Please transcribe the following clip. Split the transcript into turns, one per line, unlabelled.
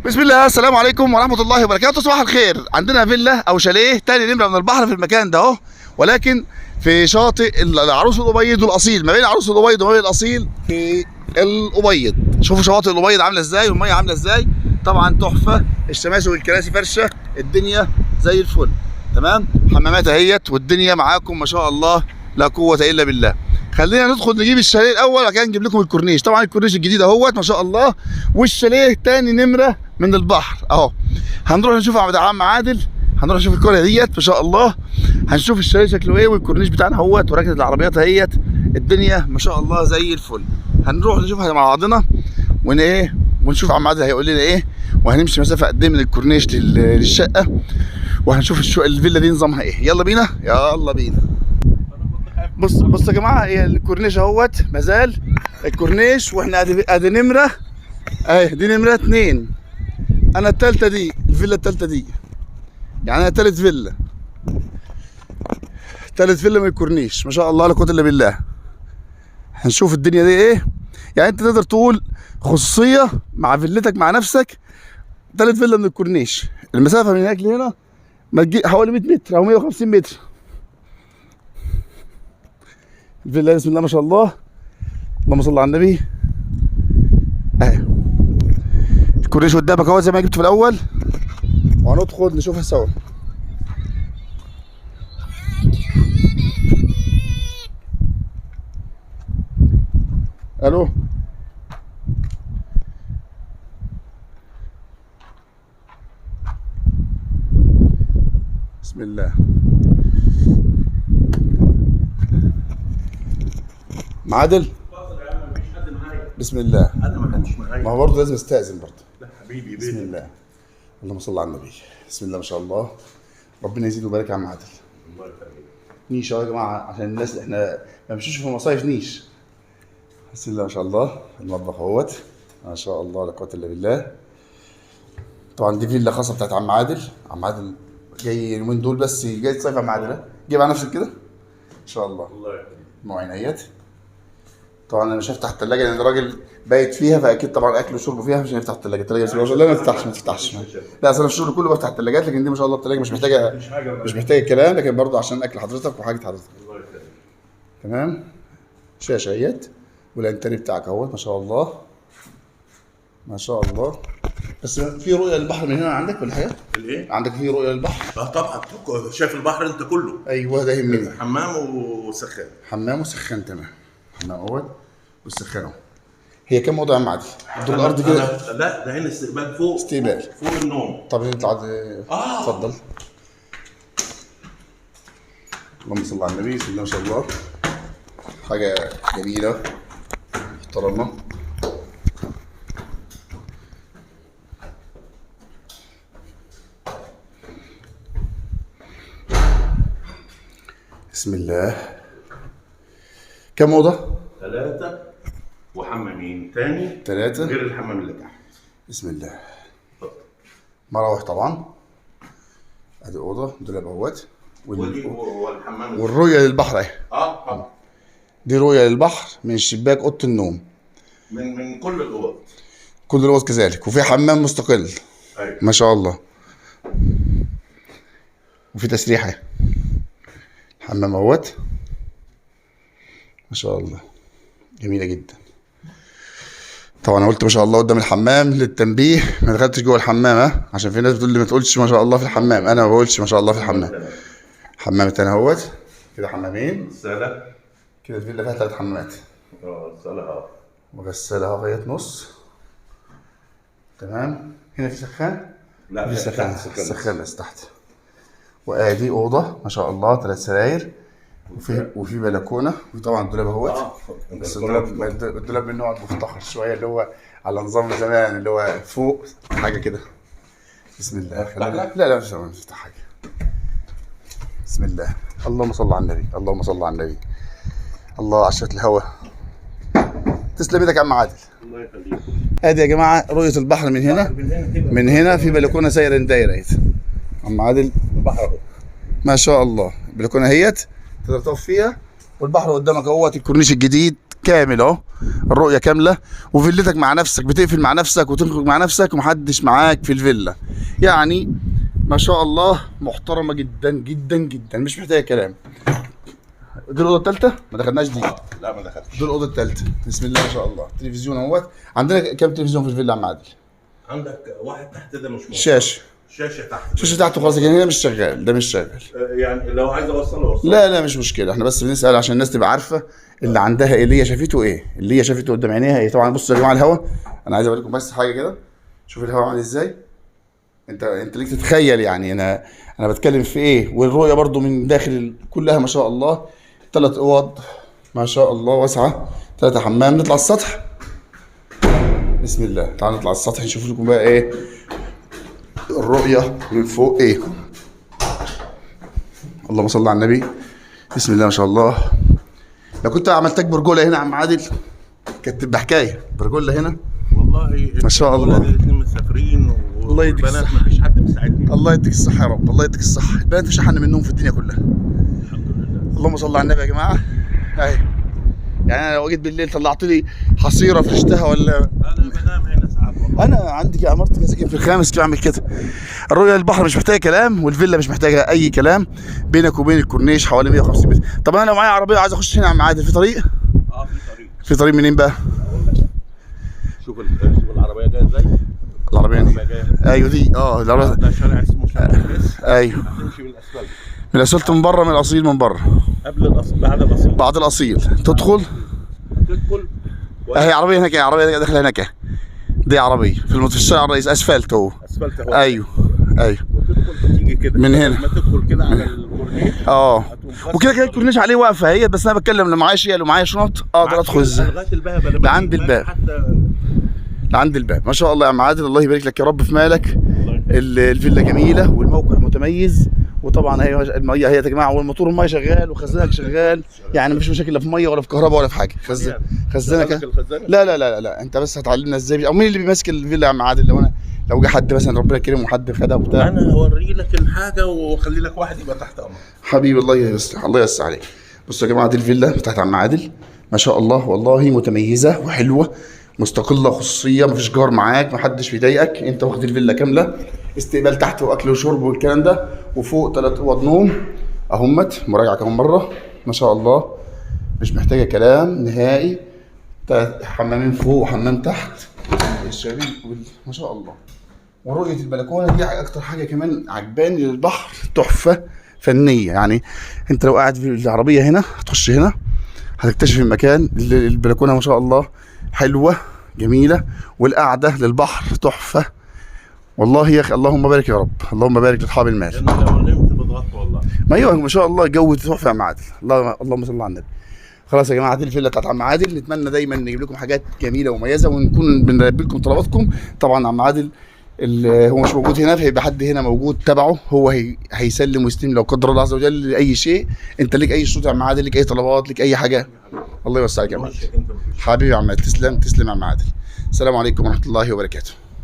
بسم الله، السلام عليكم ورحمة الله وبركاته. صباح الخير. عندنا فيلا أو شاليه تاني نمرة من البحر في المكان ده أهو، ولكن في شاطئ العروس الأبيض والأصيل، ما بين العروس الأبيض وما بين الأصيل في الأبيض. شوفوا شواطئ الأبيض عاملة إزاي والمية عاملة إزاي، طبعا تحفة. الشماسي والكراسي فرشة، الدنيا زي الفل تمام. حمامات اهيت والدنيا معاكم ما شاء الله لا قوة إلا بالله. خلينا ندخل نجيب الشاليه الأول وبعد كده نجيب لكم الكورنيش. طبعا الكورنيش الجديد اهوت ما شاء الله، والشاليه تاني نمرة من البحر اهو. هنروح نشوف عم عادل، هنروح نشوف القرية ديت ما شاء الله، هنشوف الشاليه شكله ايه والكورنيش بتاعنا اهوت وركنة العربيات اهيت. الدنيا ما شاء الله زي الفل. هنروح نشوفها مع بعضنا ونشوف عم عادل هيقول لنا ايه، وهنمشي مسافة قد ايه من الكورنيش للشقة، وهنشوف الفيلا دي نظامها ايه. يلا بينا يلا بينا. بص يا جماعه، هي الكورنيش اهوت مازال الكورنيش، واحنا ادي نمره اهي، دي نمره 2. انا التالتة دي، الفيلا التالتة دي، يعني انا تالت فيلا من الكورنيش ما شاء الله لا قوه الا بالله. هنشوف الدنيا دي ايه، يعني انت تقدر تقول خصوصيه مع فيلتك مع نفسك. تالت فيلا من الكورنيش، المسافه من هناك لهنا ما تجي حوالي 100 متر او 150 متر. الفيلا بسم الله ما شاء الله، اللهم صل على النبي. اهي الكورنيش قدامك اهو زي ما جبت في الاول، وهندخل نشوفها سوا. الو، بسم الله. معادل بسم الله.
انا ما كانش معايا.
ما هو برضه لازم استاذن برضه.
لا حبيبي
بسم الله، اللهم صل على النبي. بسم الله ما شاء الله، ربنا يزيد ويبارك يا عم عادل.
الله يخليك.
نيش اهو يا جماعه عشان الناس اللي احنا ما بنمشيش في مصايف نيش. بسم الله ما شاء الله. المطبخ اهوت ما شاء الله لا قوه الا بالله. طبعا دي فيلا خاصه بتاعت عم عادل. عم عادل جاي اليومين دول بس، جاي تصيف يا عم عادل. جايب على نفسك كده ان شاء الله.
الله يخليك.
معينيات. طبعا انا مش هفتح الثلاجه لان الراجل بايت فيها، فاكيد طبعا اكله وشربه فيها مش هنفتح الثلاجه. الثلاجه لا ما تفتحش. لا اصل انا في الشغل كله بفتح الثلاجات، لكن دي ما شاء الله الثلاجه مش محتاجه كلام، لكن برضه عشان اكل حضرتك وحاجه حضرتك.
الله يخليك.
تمام. شاشه اهيت والانتري بتاعك اهوت ما شاء الله ما شاء الله. بس في رؤيه للبحر من هنا عندك ولا حاجه؟
الايه؟
عندك في رؤيه للبحر؟
طبعا شايف البحر انت كله.
ايوه ده يهمني.
حمام وسخان.
حمام وسخان تمام. حمام اول والسخان اهو. هي كام اوضه يا عم عادل؟ الدور الارضي كده؟
لا ده هنا استقبال فوق.
استقبال
فوق النوم.
طب نطلع اتفضل. اللهم صل على النبي. بسم الله ما شاء الله، حاجه جميله محترمه. بسم الله. كم اوضه؟
3 وحمامين تاني
3
غير الحمام اللي تحت.
بسم الله. مراوح طبعا. ادي اوضه دولاب اهوت
والحمام
والرؤيه للبحر اهي.
طبعا
دي رؤيه للبحر من شباك اوضه النوم.
من كل الاوض.
كل الاوض كذلك، وفي حمام مستقل.
ايوه
ما شاء الله. وفي تسريحه. حمام اهوت ما شاء الله، جميله جدا. طبعا انا قلت ما شاء الله قدام الحمام للتنبيه، ما دخلتش جوه الحمام ها، عشان في ناس بتقول لي ما تقولش ما شاء الله في الحمام. انا ما بقولش ما شاء الله في الحمام. حمام التاني اهوت كده، حمامين.
الصاله
كده الفيلا فيها 3 حمامات.
الصاله
وغسالة اهو لغايه نص. تمام. هنا في سخان؟
لا
في سخان بس تحت. وادي اوضه ما شاء الله 3 سراير، وفي بلكونه، وطبعا الدولاب اهوت. بس الدولاب من نوع مفتخر شويه، اللي هو على نظام زمان اللي هو فوق حاجه كده. بسم الله. لا مش هنفتح حاجه. بسم الله. اللهم صل على النبي. اللهم صل على النبي. الله عشرة الهوا. تسلم ايدك يا عم عادل.
الله يخليك.
ادي يا جماعه رؤيه البحر من هنا. من هنا في بلكونه سايره دايره اهي. عم عادل
البحر اهو
ما شاء الله. البلكونه اهيت تقدر تقف فيها، والبحر قدامك اهوت. الكورنيش الجديد كامل اهو، الرؤيه كامله، وفيلتك مع نفسك، بتقفل مع نفسك وتخرج مع نفسك ومحدش معاك في الفيلا. يعني ما شاء الله محترمه جدا جدا جدا، مش محتاجه كلام. دي الاوضه الثالثه، ما دخلناش دي.
لا ما دخلتش.
دي الاوضه الثالثه، بسم الله ما شاء الله. تلفزيون اهوت. عندنا كام تلفزيون في الفيلا يا عم عادل؟
عندك واحد تحت ده مش موجود.
شاشه
شاشه تحت.
شاشه تحته خلاص، لكن هنا مش شغال، ده مش شغال.
يعني لو عايز اوصله.
لا مش مشكله، احنا بس بنسال عشان الناس تبقى عارفه اللي عندها ايه، اللي هي شافته ايه، اللي هي شافته قدام عينيها ايه. طبعا بصوا يا جماعه الهواء، انا عايز اوريكم بس حاجه كده، شوف الهواء عامل ازاي. انت ليك تتخيل يعني انا بتكلم في ايه. والرؤيه برضو من داخل كلها ما شاء الله. 3 اوض ما شاء الله واسعه، 3 حمام. نطلع السطح بسم الله، تعالوا نطلع السطح نشوف لكم بقى ايه الرؤيه من فوق ايه. اللهم صل على النبي، بسم الله ما شاء الله. لو كنت عملتك برجوله هنا يا عم عادل كانت تبقى حكايه. برجوله هنا
والله
ما شاء الله.
الاثنين مسافرين
الله يديك
والبنات
الصحة.
ما فيش حد مساعدني.
الله يديك الصحه يا رب، الله يديك الصحه. البنات مش احن منهم في الدنيا كلها.
الحمد لله.
اللهم صل على النبي يا جماعه. اهي يعني انا لو جيت بالليل طلعت لي حصيره فرشتها ولا.
انا بنام هنا ساعات والله.
انا عندي عمارتي ساكن في الخامس كده بعمل كده. الرؤيه للبحر مش محتاجه كلام، والفيلا مش محتاجه اي كلام. بينك وبين الكورنيش حوالي 150 متر. طب انا لو معايا عربيه عايز اخش هنا يا عم عادل، في طريق؟
في طريق.
في طريق منين بقى؟
شوف العربيه جايه ازاي.
العربيه دي
العربية جاية.
ايوه دي العربيه.
ده شارع اسمه شارع الكريس.
ايوه
هتمشي بالاسفلت.
من الاسفلت من بره، من الاصيل من بره.
قبل الاصل بعد الاصل.
بعد الاصيل تدخل.
تدخل
اهي عربيه هناك، عربيه داخله هناك اهي. دي عربيه في الشارع الرئيسي، اسفلت اهو.
اسفلت اهو.
ايوه
وتدخل تيجي كده
من هنا.
لما تدخل كده على الكورنيش.
وكده كده الكورنيش عليه واقفه هي، بس انا بتكلم لو معايا شيل ومعايا شنط اقدر ادخل ازاي.
لغايه الباب.
لعند الباب. لعند الباب. ما شاء الله يا عم عادل، الله يبارك لك يا رب في مالك. الفيلا جميله والموقع متميز. وطبعا هي الميه هي يا جماعه، والموتور الميه شغال وخزانك شغال، يعني مفيش مشاكل لا في ميه ولا في كهرباء ولا في حاجه. خزانك لا انت بس هتعلمنا ازاي، او مين اللي بيمسك الفيلا يا عم عادل؟ لو جه حد مثلا ربنا يكرمه وحد خدها وبتاع.
انا هوري لك الحاجه واخلي لك واحد يبقى تحت امرك.
حبيبي الله يصلح، الله يوسع عليك. بصوا يا جماعه دي الفيلا بتاعت عم عادل ما شاء الله، والله متميزه وحلوه مستقله خصوصيه، مفيش جار معاك، محدش بيضايقك، انت واخد الفيلا كامله، استقبال تحت واكل وشرب والكلام ده، وفوق 3 اوض نوم اهمت. مراجعه كمان مره ما شاء الله، مش محتاجه كلام نهائي. 3 حمامين فوق وحمام تحت الشبابيك ما شاء الله. ورؤيه البلكونه دي اكتر حاجه كمان عجباني للبحر، تحفه فنيه. يعني انت لو قاعد في العربيه هنا هتخش هنا هتكتشف المكان. البلكونه ما شاء الله حلوه جميله، والقعده للبحر تحفه والله يا اخي. اللهم بارك يا رب، اللهم بارك لاصحاب المال.
انا لو نمت بضغط والله.
ما ايوه ما شاء الله الجو تحفه يا عم عادل. اللهم صل على النبي. خلاص يا جماعه دي الفيلا بتاعت عم عادل. نتمنى دايما نجيب لكم حاجات جميله ومميزه، ونكون بنلبي لكم طلباتكم. طبعا عم عادل هو مش موجود هنا، فهيبقى حد هنا موجود تبعه، هو هيسلم ويستلم لو قدر الله عز وجل لاي شيء. انت ليك اي شروط يا عم عادل؟ ليك اي طلبات؟ ليك اي حاجه؟ الله يوسع عليك يا عم عادل. حبيبي يا عم عادل، تسلم يا عم عادل. السلام عليكم ورحمه الله وبركاته.